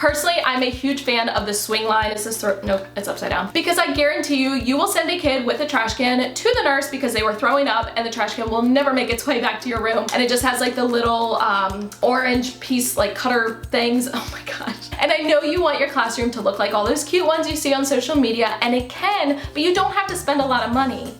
Personally, I'm a huge fan of the swing line. Is this, nope, it's upside down. Because I guarantee you, you will send a kid with a trash can to the nurse because they were throwing up, and the trash can will never make its way back to your room. And it just has like the little orange piece like cutter things. Oh my gosh. And I know you want your classroom to look like all those cute ones you see on social media, and it can, but you don't have to spend a lot of money.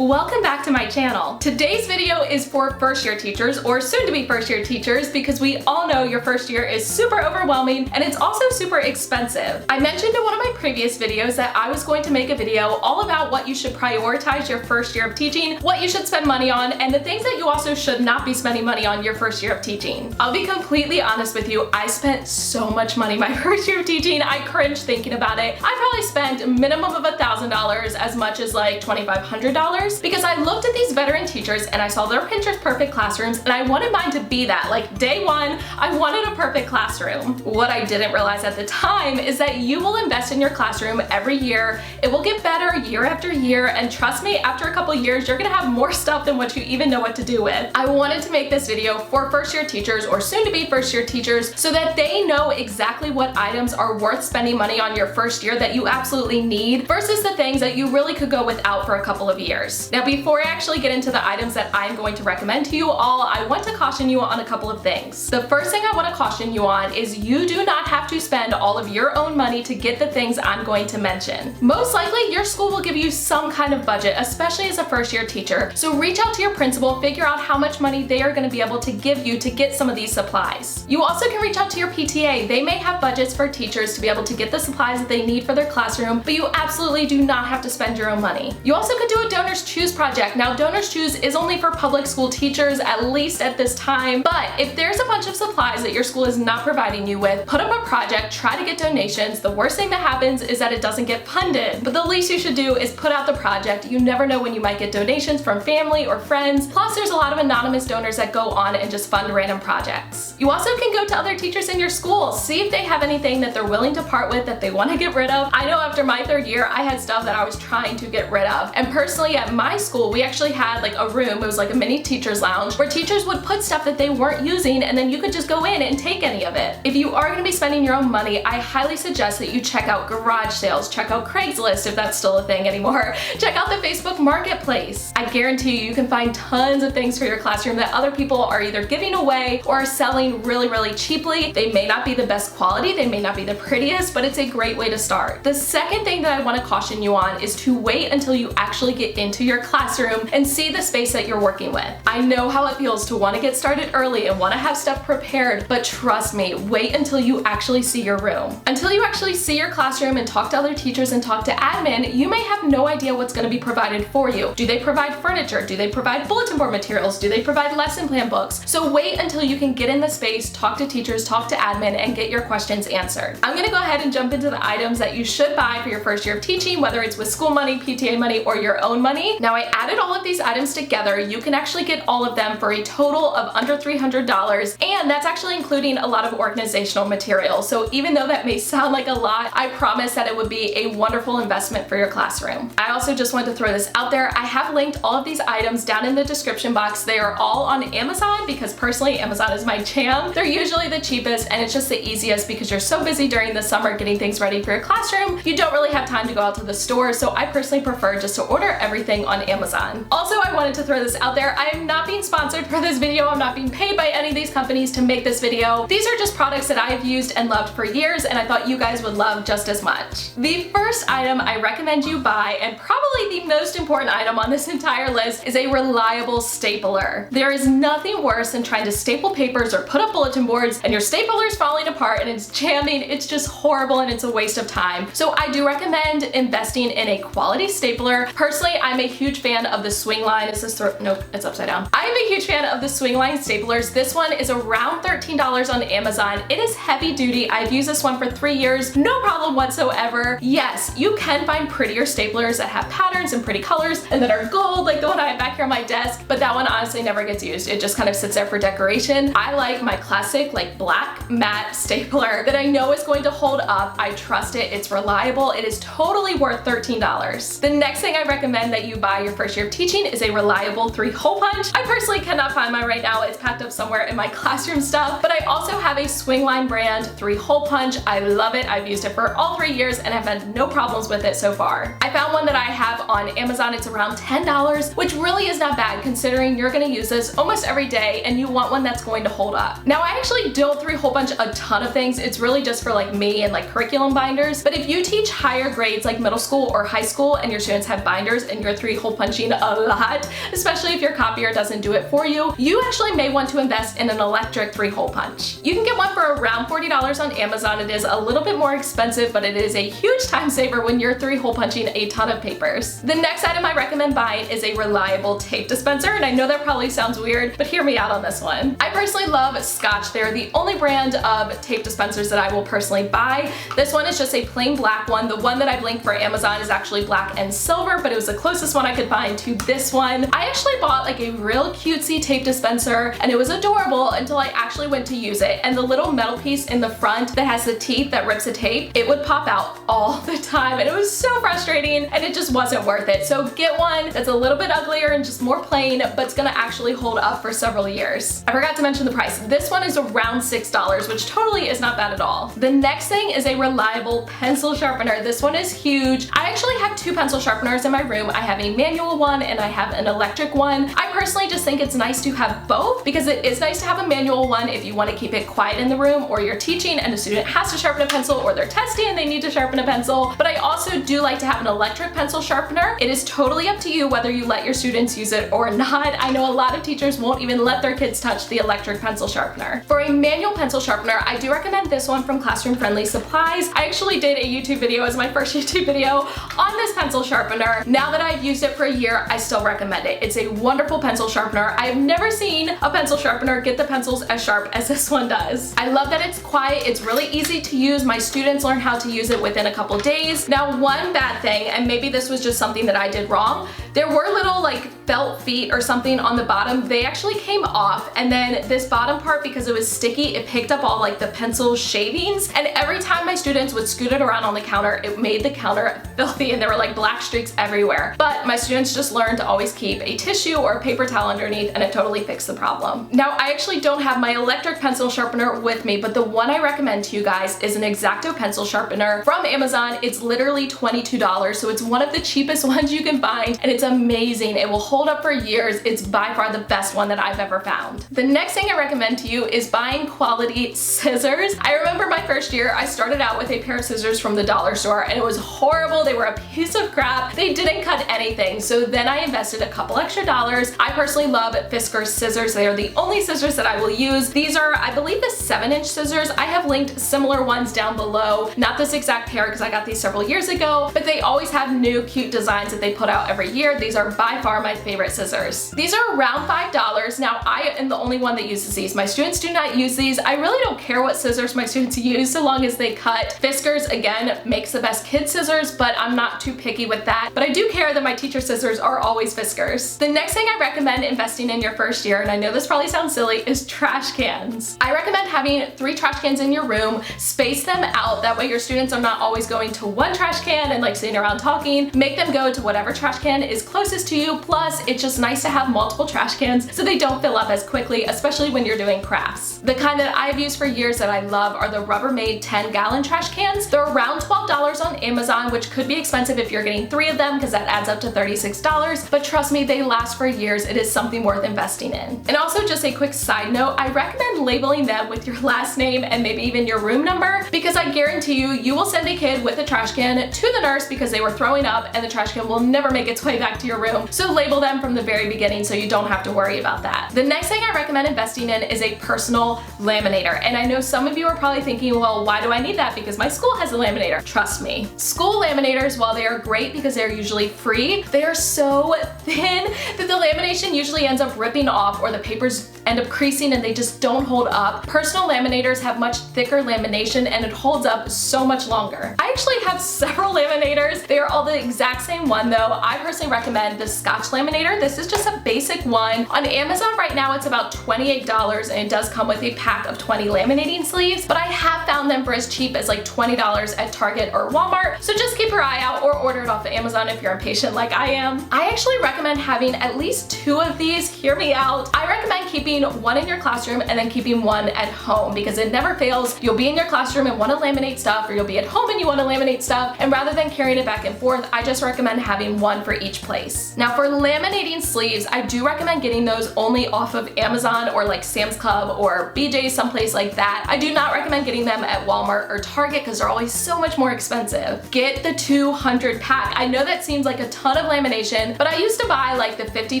Welcome back to my channel. Today's video is for first year teachers, or soon to be first year teachers, because we all know your first year is super overwhelming and it's also super expensive. I mentioned in one of my previous videos that I was going to make a video all about what you should prioritize your first year of teaching, what you should spend money on, and the things that you also should not be spending money on your first year of teaching. I'll be completely honest with you, I spent so much money my first year of teaching, I cringe thinking about it. I probably spent a minimum of $1,000, as much as like $2,500. Because I looked at these veteran teachers and I saw their Pinterest perfect classrooms, and I wanted mine to be that. Like day one, I wanted a perfect classroom. What I didn't realize at the time is that you will invest in your classroom every year. It will get better year after year, and trust me, after a couple years, you're gonna have more stuff than what you even know what to do with. I wanted to make this video for first year teachers, or soon to be first year teachers, so that they know exactly what items are worth spending money on your first year that you absolutely need, versus the things that you really could go without for a couple of years. Now, before I actually get into the items that I'm going to recommend to you all, I want to caution you on a couple of things. The first thing I want to caution you on is you do not have to spend all of your own money to get the things I'm going to mention. Most likely, your school will give you some kind of budget, especially as a first year teacher. So reach out to your principal, figure out how much money they are going to be able to give you to get some of these supplies. You also can reach out to your PTA. They may have budgets for teachers to be able to get the supplies that they need for their classroom, but you absolutely do not have to spend your own money. You also could do a Donors Choose project. Now, Donors Choose is only for public school teachers, at least at this time, but if there's a bunch of supplies that your school is not providing you with, put up a project, try to get donations. The worst thing that happens is that it doesn't get funded, but the least you should do is put out the project. You never know when you might get donations from family or friends. Plus, there's a lot of anonymous donors that go on and just fund random projects. You also can go to other teachers in your school, see if they have anything that they're willing to part with, that they want to get rid of. I know after my third year, I had stuff that I was trying to get rid of, and personally at my school, we actually had like a room, it was like a mini teacher's lounge, where teachers would put stuff that they weren't using, and then you could just go in and take any of it. If you are going to be spending your own money, I highly suggest that you check out garage sales, check out Craigslist if that's still a thing anymore, check out the Facebook Marketplace. I guarantee you can find tons of things for your classroom that other people are either giving away or are selling really, really cheaply. They may not be the best quality, they may not be the prettiest, but it's a great way to start. The second thing that I want to caution you on is to wait until you actually get into your classroom and see the space that you're working with. I know how it feels to want to get started early and want to have stuff prepared, but trust me, wait until you actually see your room. Until you actually see your classroom and talk to other teachers and talk to admin, you may have no idea what's going to be provided for you. Do they provide furniture? Do they provide bulletin board materials? Do they provide lesson plan books? So wait until you can get in the space, talk to teachers, talk to admin, and get your questions answered. I'm going to go ahead and jump into the items that you should buy for your first year of teaching, whether it's with school money, PTA money, or your own money. Now, I added all of these items together. You can actually get all of them for a total of under $300, and that's actually including a lot of organizational material. So even though that may sound like a lot, I promise that it would be a wonderful investment for your classroom. I also just want to throw this out there. I have linked all of these items down in the description box. They are all on Amazon because personally, Amazon is my jam. They're usually the cheapest, and it's just the easiest because you're so busy during the summer getting things ready for your classroom. You don't really have time to go out to the store, so I personally prefer just to order everything on Amazon. Also, I wanted to throw this out there. I am not being sponsored for this video. I'm not being paid by any of these companies to make this video. These are just products that I have used and loved for years, and I thought you guys would love just as much. The first item I recommend you buy, and probably the most important item on this entire list, is a reliable stapler. There is nothing worse than trying to staple papers or put up bulletin boards and your stapler's falling apart and it's jamming. It's just horrible and it's a waste of time. So I do recommend investing in a quality stapler. Personally, I'm a huge fan of the swing line. Is this nope, it's upside down. I'm a huge fan of the swing line staplers. This one is around $13 on Amazon. It is heavy duty. I've used this one for 3 years, no problem whatsoever. Yes, you can find prettier staplers that have patterns and pretty colors and that are gold, like the one I have back here on my desk, but that one honestly never gets used. It just kind of sits there for decoration. I like my classic like black matte stapler that I know is going to hold up. I trust it, it's reliable, it is totally worth $13. The next thing I recommend that you buy your first year of teaching is a reliable 3-hole punch. I personally cannot find mine right now, it's packed up somewhere in my classroom stuff, but I also have a Swingline brand 3-hole punch. I love it, I've used it for all 3 years and I've had no problems with it so far. I found one that I have on Amazon, it's around $10, which really is not bad considering you're gonna use this almost every day and you want one that's going to hold up. Now I actually don't 3-hole punch a ton of things, it's really just for like me and like curriculum binders, but if you teach higher grades like middle school or high school and your students have binders and you're 3-hole punching a lot, especially if your copier doesn't do it for you, you actually may want to invest in an electric 3-hole punch. You can get one for around $40 on Amazon. It is a little bit more expensive, but it is a huge time saver when you're 3-hole punching a ton of papers. The next item I recommend buying is a reliable tape dispenser, and I know that probably sounds weird, but hear me out on this one. I personally love Scotch. They're the only brand of tape dispensers that I will personally buy. This one is just a plain black one. The one that I've linked for Amazon is actually black and silver, but it was the closest one I could find to this one. I actually bought like a real cutesy tape dispenser and it was adorable until I actually went to use it, and the little metal piece in the front that has the teeth that rips the tape, it would pop out all the time and it was so frustrating and it just wasn't worth it. So get one that's a little bit uglier and just more plain, but it's gonna actually hold up for several years. I forgot to mention the price. This one is around $6, which totally is not bad at all. The next thing is a reliable pencil sharpener. This one is huge. I actually have 2 pencil sharpeners in my room. I have a manual one and I have an electric one. I personally just think it's nice to have both because it is nice to have a manual one if you want to keep it quiet in the room or you're teaching and a student has to sharpen a pencil or they're testing and they need to sharpen a pencil. But I also do like to have an electric pencil sharpener. It is totally up to you whether you let your students use it or not. I know a lot of teachers won't even let their kids touch the electric pencil sharpener. For a manual pencil sharpener, I do recommend this one from Classroom Friendly Supplies. I actually did a YouTube video as my first YouTube video on this pencil sharpener. Now that I've used it for a year, I still recommend it. It's a wonderful pencil sharpener. I have never seen a pencil sharpener get the pencils as sharp as this one does. I love that it's quiet, it's really easy to use. My students learn how to use it within a couple days. Now, one bad thing, and maybe this was just something that I did wrong, there were little like felt feet or something on the bottom. They actually came off, and then this bottom part, because it was sticky, it picked up all like the pencil shavings, and every time my students would scoot it around on the counter, it made the counter filthy and there were like black streaks everywhere. But my students just learned to always keep a tissue or a paper towel underneath, and it totally fixed the problem. Now, I actually don't have my electric pencil sharpener with me, but the one I recommend to you guys is an X-Acto pencil sharpener from Amazon. It's literally $22, so it's one of the cheapest ones you can find, and it's amazing. It will hold up for years. It's by far the best one that I've ever found. The next thing I recommend to you is buying quality scissors. I remember my first year, I started out with a pair of scissors from the dollar store, and it was horrible. They were a piece of crap. They didn't cut anything. So then I invested a couple extra dollars. I personally love Fiskars scissors. They are the only scissors that I will use. These are, I believe, the 7-inch scissors. I have linked similar ones down below. Not this exact pair because I got these several years ago, but they always have new cute designs that they put out every year. These are by far my favorite scissors. These are around $5. Now, I am the only one that uses these. My students do not use these. I really don't care what scissors my students use so long as they cut. Fiskars, again, makes the best kid scissors, but I'm not too picky with that. But I do care that my teacher scissors are always Fiskars. The next thing I recommend investing in your first year, and I know this probably sounds silly, is trash cans. I recommend having 3 trash cans in your room, space them out. That way your students are not always going to one trash can and like sitting around talking. Make them go to whatever trash can is closest to you. Plus, it's just nice to have multiple trash cans so they don't fill up as quickly, especially when you're doing crafts. The kind that I've used for years that I love are the Rubbermaid 10-gallon trash cans. They're around $12 on Amazon, which could be expensive if you're getting 3 of them because that adds up to $36, but trust me, they last for years. It is something worth investing in. And also, just a quick side note, I recommend labeling them with your last name and maybe even your room number, because I guarantee you, you will send a kid with a trash can to the nurse because they were throwing up and the trash can will never make its way back to your room. So label them from the very beginning so you don't have to worry about that. The next thing I recommend investing in is a personal laminator. And I know some of you are probably thinking, well, why do I need that? Because my school has a laminator. Trust me. School laminators, while they are great because they're usually free, they are so thin that the lamination usually ends up ripping off or the papers end up creasing and they just don't hold up. Personal laminators have much thicker lamination and it holds up so much longer. I actually have several laminators. They are all the exact same one though. I personally recommend the Scotch laminator. This is just a basic one. On Amazon right now it's about $28 and it does come with a pack of 20 laminating sleeves, but I have found them for as cheap as like $20 at Target or Walmart, so just keep your eye out or order it off of Amazon if you're impatient like I am. I actually recommend having at least 2 of these. Hear me out. I recommend keeping one in your classroom and then keeping one at home because it never fails. You'll be in your classroom and want to laminate stuff, or you'll be at home and you want to laminate stuff, and rather than carrying it back and forth, I just recommend having one for each place. Now for laminating sleeves, I do recommend getting those only off of Amazon or like Sam's Club or BJ's, someplace like that. I do not recommend getting them at Walmart or Target because they're always so much more expensive. Get the 200 pack. I know that seems like a ton of lamination, but I used to buy like the 50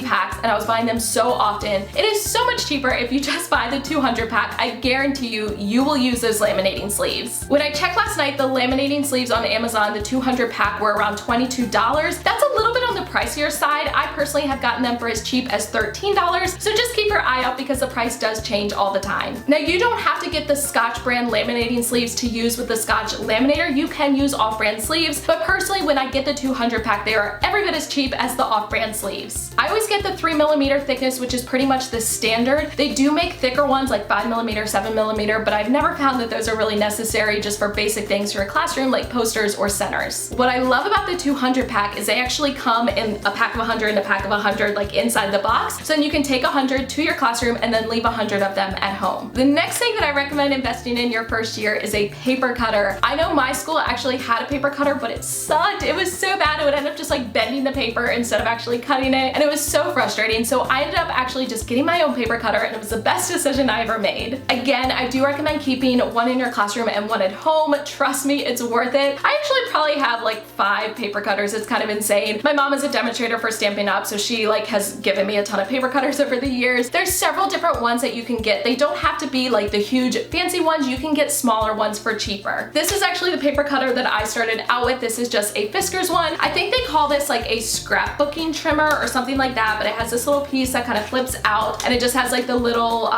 packs and I was buying them so often. It is so much cheaper if you just buy the 200 pack. I guarantee you will use those laminating sleeves. When I checked last night, the laminating sleeves on Amazon, the 200 pack were around $22. That's a little bit on the pricier side. I personally have gotten them for as cheap as $13, so just keep your eye out because the price does change all the time. Now you don't have to get the Scotch brand laminating sleeves to use with the Scotch laminator. You can use off-brand sleeves, but personally when I get the 200 pack, they are every bit as cheap as the off-brand sleeves. I always get the 3mm thickness, which is pretty much the standard. They do make thicker ones like 5mm, 7mm, but I've never found that those are really necessary just for basic things for your classroom like posters or centers. What I love about the 200 pack is they actually come in a pack of 100 and a pack of 100 like inside the box, so then you can take 100 to your classroom and then leave 100 of them at home. The next thing that I recommend investing in your first year is a paper cutter. I know my school actually had a paper cutter, but it sucked. It was so bad. It would end up just like bending the paper instead of actually cutting it, and it was so frustrating. So I ended up actually just getting my own paper cutter, and it was the best decision I ever made. Again, I do recommend keeping one in your classroom and one at home. Trust me, it's worth it. I actually probably have like 5 paper cutters. It's kind of insane. My mom is a demonstrator for Stampin' Up, so she like has given me a ton of paper cutters over the years. There's several different ones that you can get. They don't have to be like the huge fancy ones. You can get smaller ones for cheaper. This is actually the paper cutter that I started out with. This is just a Fiskars one. I think they call this like a scrapbooking trimmer or something like that, but it has this little piece that kind of flips out and it just has like the little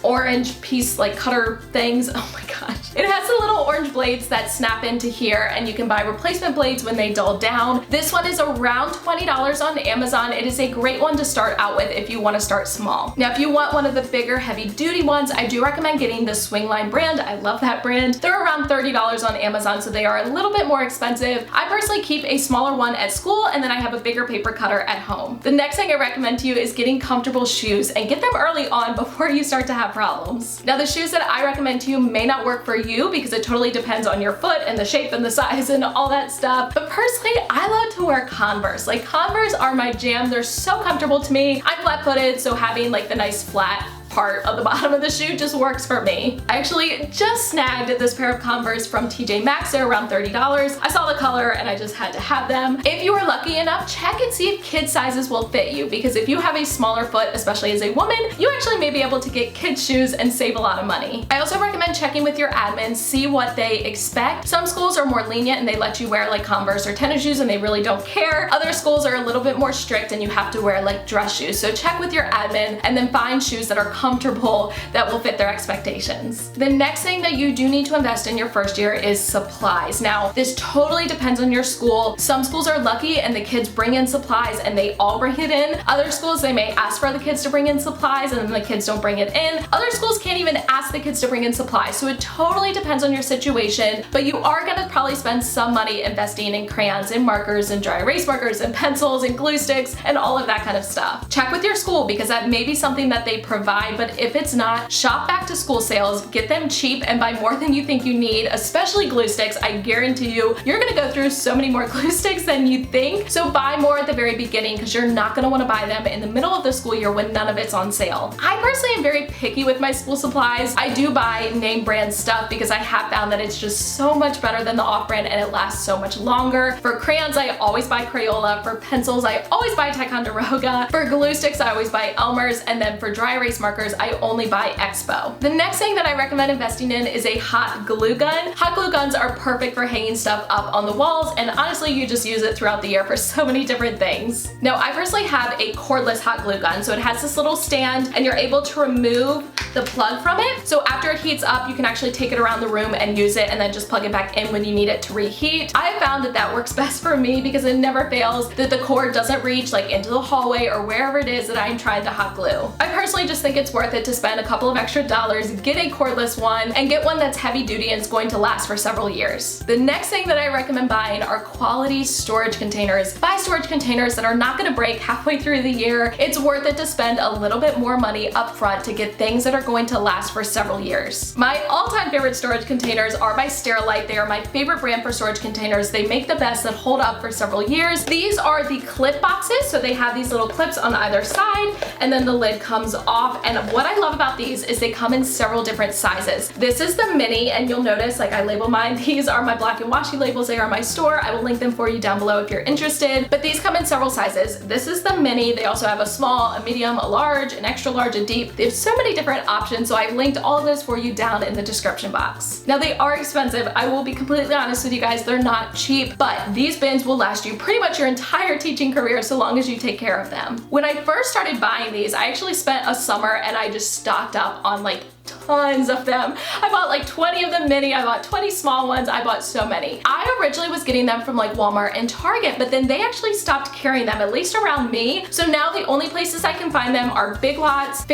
orange piece like cutter things. Oh my gosh. It has the little orange blades that snap into here, and you can buy replacement blades when they dull down. This one is around $20 on Amazon. It is a great one to start out with if you want to start small. Now if you want one of the bigger heavy duty ones, I do recommend getting the Swingline brand. I love that brand. They're around $30 on Amazon, so they are a little bit more expensive. I personally keep a smaller one at school and then I have a bigger paper cutter at home. The next thing I recommend to you is getting comfortable shoes, and get them early on before you start to have problems. Now the shoes that I recommend to you may not work for you because it totally depends on your foot and the shape and the size and all that stuff, but personally I love to wear Converse. Like Converse are my jam. They're so comfortable to me. I'm flat-footed, so having like the nice flat part of the bottom of the shoe just works for me. I actually just snagged this pair of Converse from TJ Maxx. They're around $30. I saw the color and I just had to have them. If you are lucky enough, check and see if kid sizes will fit you, because if you have a smaller foot, especially as a woman, you actually may be able to get kids shoes and save a lot of money. I also recommend checking with your admin, see what they expect. Some schools are more lenient and they let you wear like Converse or tennis shoes and they really don't care. Other schools are a little bit more strict and you have to wear like dress shoes. So check with your admin and then find shoes that are comfortable that will fit their expectations. The next thing that you do need to invest in your first year is supplies. Now, this totally depends on your school. Some schools are lucky and the kids bring in supplies and they all bring it in. Other schools, they may ask for the kids to bring in supplies and then the kids don't bring it in. Other schools can't even ask the kids to bring in supplies. So it totally depends on your situation, but you are gonna probably spend some money investing in crayons and markers and dry erase markers and pencils and glue sticks and all of that kind of stuff. Check with your school because that may be something that they provide, but if it's not, shop back to school sales, get them cheap and buy more than you think you need, especially glue sticks. I guarantee you're gonna go through so many more glue sticks than you think. So buy more at the very beginning because you're not gonna wanna buy them in the middle of the school year when none of it's on sale. I personally am very picky with my school supplies. I do buy name brand stuff because I have found that it's just so much better than the off-brand and it lasts so much longer. For crayons, I always buy Crayola. For pencils, I always buy Ticonderoga. For glue sticks, I always buy Elmer's. And then for dry erase markers, I only buy Expo. The next thing that I recommend investing in is a hot glue gun. Hot glue guns are perfect for hanging stuff up on the walls, and honestly, you just use it throughout the year for so many different things. Now, I personally have a cordless hot glue gun, so it has this little stand and you're able to remove the plug from it. So after it heats up, you can actually take it around the room and use it and then just plug it back in when you need it to reheat. I have found that that works best for me because it never fails that the cord doesn't reach like into the hallway or wherever it is that I'm trying to hot glue. I personally just think it's worth it to spend a couple of extra dollars, get a cordless one, and get one that's heavy duty and is going to last for several years. The next thing that I recommend buying are quality storage containers. Buy storage containers that are not going to break halfway through the year. It's worth it to spend a little bit more money up front to get things that are going to last for several years. My all-time favorite storage containers are by ShareAlike. They are my favorite brand for storage containers. They make the best that hold up for several years. These are the clip boxes, so they have these little clips on either side and then the lid comes off. And what I love about these is they come in several different sizes. This is the mini, and you'll notice like I label mine. These are my black and washi labels. They are my store. I will link them for you down below if you're interested, but these come in several sizes. This is the mini. They also have a small, a medium, a large, an extra large, a deep. They have so many different options, so I linked all of this for you down in the description box. Now they are expensive. I will be completely honest with you guys, they're not cheap, but these bins will last you pretty much your entire teaching career so long as you take care of them. When I first started buying these, I actually spent a summer and I just stocked up on like tons of them. I bought like 20 of the mini, I bought 20 small ones, I bought so many. I originally was getting them from like Walmart and Target, but then they actually stopped carrying them, at least around me. So now the only places I can find them are Big Lots,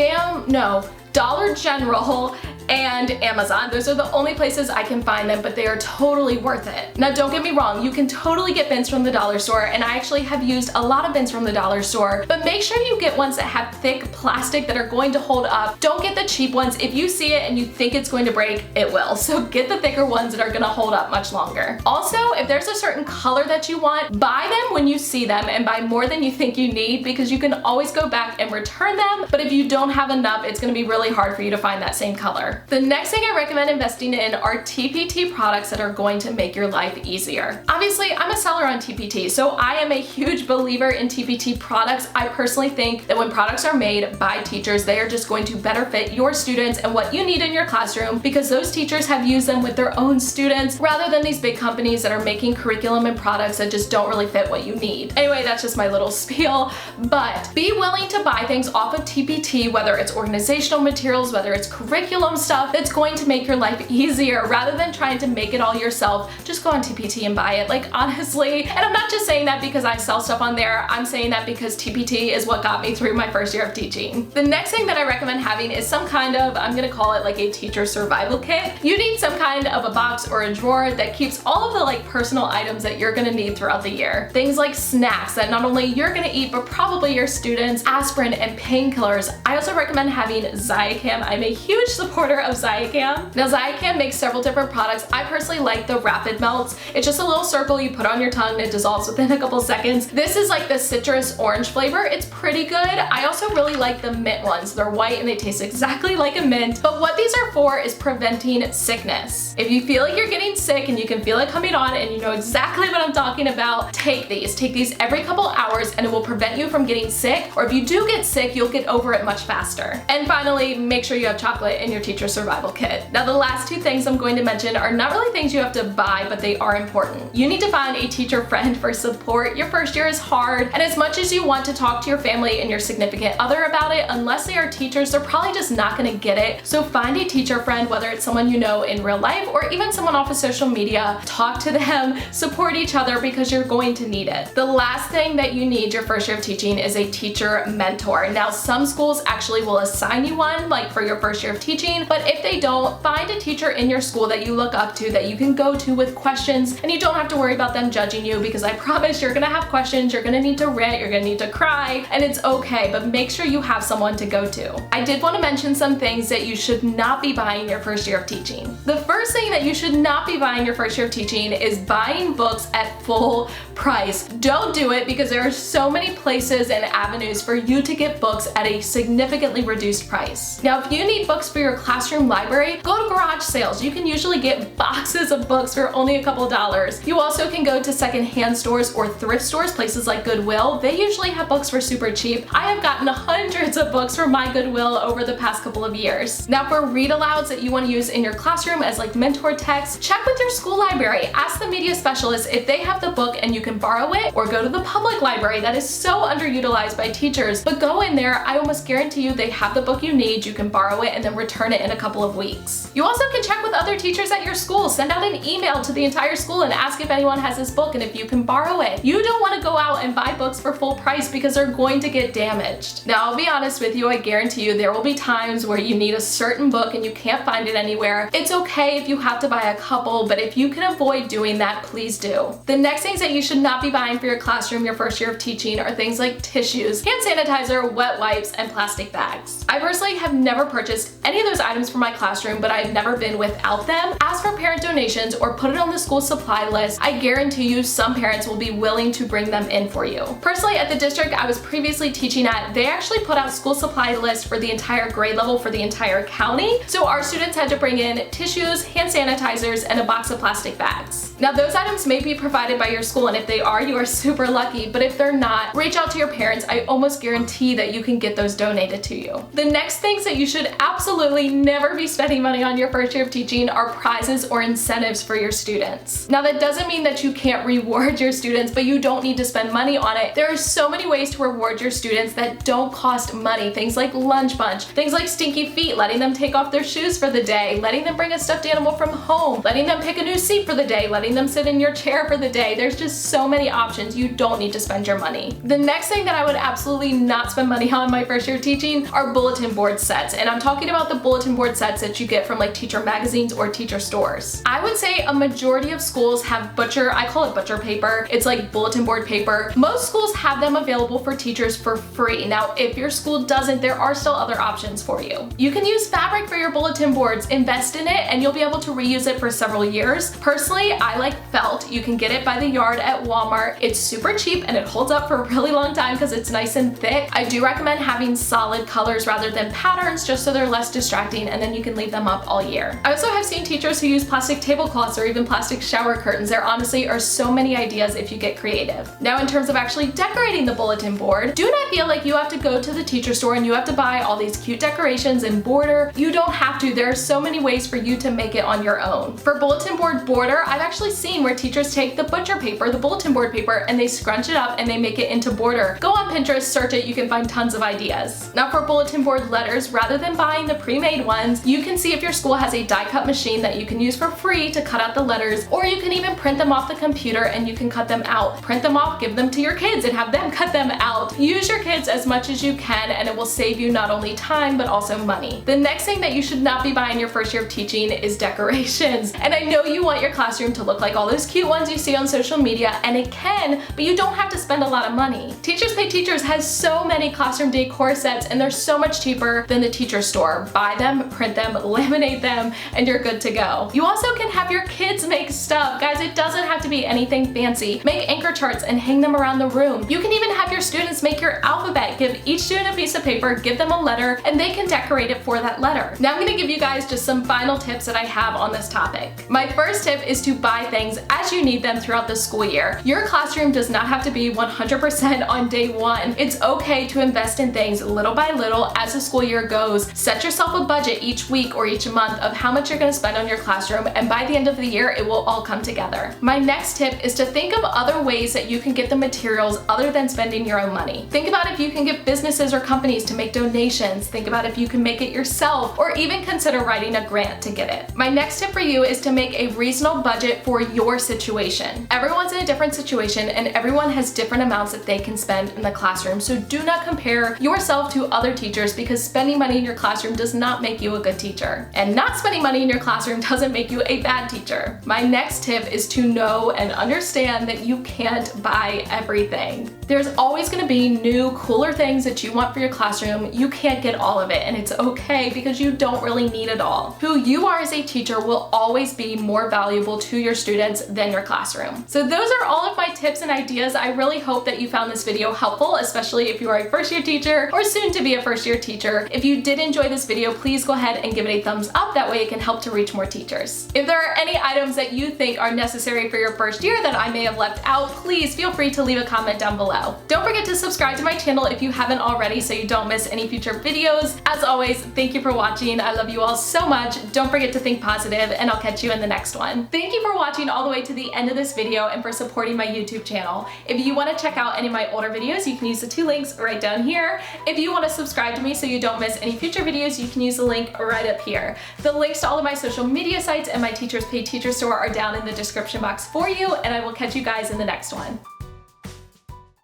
Dollar General, and Amazon. Those are the only places I can find them, but they are totally worth it. Now don't get me wrong, you can totally get bins from the dollar store, and I actually have used a lot of bins from the dollar store, but make sure you get ones that have thick plastic that are going to hold up. Don't get the cheap ones. If you see it and you think it's going to break, it will. So get the thicker ones that are gonna hold up much longer. Also, if there's a certain color that you want, buy them when you see them and buy more than you think you need, because you can always go back and return them, but if you don't have enough, it's gonna be really hard for you to find that same color. The next thing I recommend investing in are TPT products that are going to make your life easier. Obviously, I'm a seller on TPT, so I am a huge believer in TPT products. I personally think that when products are made by teachers, they are just going to better fit your students and what you need in your classroom, because those teachers have used them with their own students rather than these big companies that are making curriculum and products that just don't really fit what you need. Anyway, that's just my little spiel, but be willing to buy things off of TPT, whether it's organizational materials, whether it's curriculum stuff that's going to make your life easier rather than trying to make it all yourself. Just go on TPT and buy it, like honestly. And I'm not just saying that because I sell stuff on there, I'm saying that because TPT is what got me through my first year of teaching. The next thing that I recommend having is some kind of, I'm gonna call it like a teacher survival kit. You need some kind of a box or a drawer that keeps all of the like personal items that you're gonna need throughout the year. Things like snacks that not only you're gonna eat, but probably your students, aspirin and painkillers. I also recommend having Zicam. I'm a huge supporter of Zicam. Now Zicam makes several different products. I personally like the Rapid Melts. It's just a little circle you put on your tongue and it dissolves within a couple seconds. This is like the citrus orange flavor. It's pretty good. I also really like the mint ones. They're white and they taste exactly like a mint, but what these are for is preventing sickness. If you feel like you're getting sick and you can feel it coming on and you know exactly what I'm talking about, take these. Take these every couple hours and it will prevent you from getting sick, or if you do get sick, you'll get over it much faster. And finally, make sure you have chocolate in your teacher survival kit. Now the last two things I'm going to mention are not really things you have to buy, but they are important. You need to find a teacher friend for support. Your first year is hard, and as much as you want to talk to your family and your significant other about it, unless they are teachers, they're probably just not gonna get it. So find a teacher friend, whether it's someone you know in real life or even someone off of social media. Talk to them, support each other, because you're going to need it. The last thing that you need your first year of teaching is a teacher mentor. Now some schools actually will assign you one, like for your first year of teaching, but if they don't, find a teacher in your school that you look up to, that you can go to with questions, and you don't have to worry about them judging you, because I promise you're gonna have questions, you're gonna need to rant, you're gonna need to cry, and it's okay, but make sure you have someone to go to. I did want to mention some things that you should not be buying your first year of teaching. The first thing that you should not be buying your first year of teaching is buying books at full price. Don't do it, because there are so many places and avenues for you to get books at a significantly reduced price. Now, if you need books for your classroom classroom library, go to garage sales. You can usually get boxes of books for only a couple dollars. You also can go to secondhand stores or thrift stores, places like Goodwill. They usually have books for super cheap. I have gotten hundreds of books from my Goodwill over the past couple of years. Now for read alouds that you want to use in your classroom as like mentor text, check with your school library. Ask the media specialist if they have the book and you can borrow it, or go to the public library. That is so underutilized by teachers, but go in there. I almost guarantee you they have the book you need. You can borrow it and then return it in a couple of weeks. You also can check with other teachers at your school. Send out an email to the entire school and ask if anyone has this book and if you can borrow it. You don't want to go out and buy books for full price because they're going to get damaged. Now I'll be honest with you, I guarantee you there will be times where you need a certain book and you can't find it anywhere. It's okay if you have to buy a couple, but if you can avoid doing that, please do. The next things that you should not be buying for your classroom your first year of teaching are things like tissues, hand sanitizer, wet wipes, and plastic bags. I personally have never purchased any of those items for my classroom, but I've never been without them. Ask for parent donations or put it on the school supply list. I guarantee you some parents will be willing to bring them in for you. Personally, at the district I was previously teaching at, they actually put out school supply lists for the entire grade level for the entire county. So our students had to bring in tissues, hand sanitizers, and a box of plastic bags. Now those items may be provided by your school, and if they are, you are super lucky, but if they're not, reach out to your parents. I almost guarantee that you can get those donated to you. The next things that you should absolutely never be spending money on your first year of teaching are prizes or incentives for your students. Now that doesn't mean that you can't reward your students, but you don't need to spend money on it. There are so many ways to reward your students that don't cost money. Things like lunch bunch, things like stinky feet, letting them take off their shoes for the day, letting them bring a stuffed animal from home, letting them pick a new seat for the day, letting them sit in your chair for the day. There's just so many options. You don't need to spend your money. The next thing that I would absolutely not spend money on my first year teaching are bulletin board sets. And I'm talking about the bulletin board sets that you get from like teacher magazines or teacher stores. I would say a majority of schools have I call it butcher paper. It's like bulletin board paper. Most schools have them available for teachers for free. Now, if your school doesn't, there are still other options for you. You can use fabric for your bulletin boards, invest in it, and you'll be able to reuse it for several years. Personally, I like felt. You can get it by the yard at Walmart. It's super cheap and it holds up for a really long time because it's nice and thick. I do recommend having solid colors rather than patterns, just so they're less distracting, and then you can leave them up all year. I also have seen teachers who use plastic tablecloths or even plastic shower curtains. There honestly are so many ideas if you get creative. Now, in terms of actually decorating the bulletin board, do not feel like you have to go to the teacher store and you have to buy all these cute decorations and border. You don't have to. There are so many ways for you to make it on your own. For bulletin board border, I've actually seen where teachers take the butcher paper, the bulletin board paper, and they scrunch it up and they make it into border. Go on Pinterest, search it, you can find tons of ideas. Now for bulletin board letters, rather than buying the pre-made ones, you can see if your school has a die cut machine that you can use for free to cut out the letters, or you can even print them off the computer and you can cut them out. Print them off, give them to your kids, and have them cut them out. Use your kids as much as you can, and it will save you not only time but also money. The next thing that you should not be buying your first year of teaching is decorations. And I know you want your classroom to look like all those cute ones you see on social media, and it can, but you don't have to spend a lot of money. Teachers Pay Teachers has so many classroom decor sets, and they're so much cheaper than the teacher store. Buy them, print them, laminate them, and you're good to go. You also can have your kids make stuff. Guys, it doesn't have to be anything fancy. Make anchor charts and hang them around the room. You can even have your students make your alphabet. Give each student a piece of paper, give them a letter, and they can decorate it for that letter. Now I'm gonna give you guys just some final tips that I have on this topic. My first tip is to buy things as you need them throughout the school year. Your classroom does not have to be 100% on day one. It's okay to invest in things little by little as the school year goes. Set yourself a budget each week or each month of how much you're gonna spend on your classroom, and by the end of the year, it will all come together. My next tip is to think of other ways that you can get the materials other than spending your own money. Think about if you can get businesses or companies to make donations. Think about if you can make it yourself, or even consider writing a grant to get it. My next tip for you is to make a reasonable budget for your situation. Everyone's in a different situation and everyone has different amounts that they can spend in the classroom, so do not compare yourself to other teachers, because spending money in your classroom does not make you a good teacher. And not spending money in your classroom doesn't make you a bad teacher. My next tip is to know and understand that you can't buy everything. There's always gonna be new, cooler things that you want for your classroom. You can't get all of it, and it's okay because you don't really need it all. Who you are as a teacher will always be more valuable to your students than your classroom. So those are all of my tips and ideas. I really hope that you found this video helpful, especially if you are a first-year teacher or soon to be a first-year teacher. If you did enjoy this video, please go ahead and give it a thumbs up. That way it can help to reach more teachers. If there are any items that you think are necessary for your first year that I may have left out, please feel free to leave a comment down below. Don't forget to subscribe to my channel if you haven't already so you don't miss any future videos. As always, thank you for watching. I love you all so much. Don't forget to think positive, and I'll catch you in the next one. Thank you for watching all the way to the end of this video and for supporting my YouTube channel. If you want to check out any of my older videos, you can use the 2 links right down here. If you want to subscribe to me so you don't miss any future videos, you can use the link right up here. The links to all of my social media sites and my Teachers Pay Teacher store are down in the description box for you, and I will catch you guys in the next one.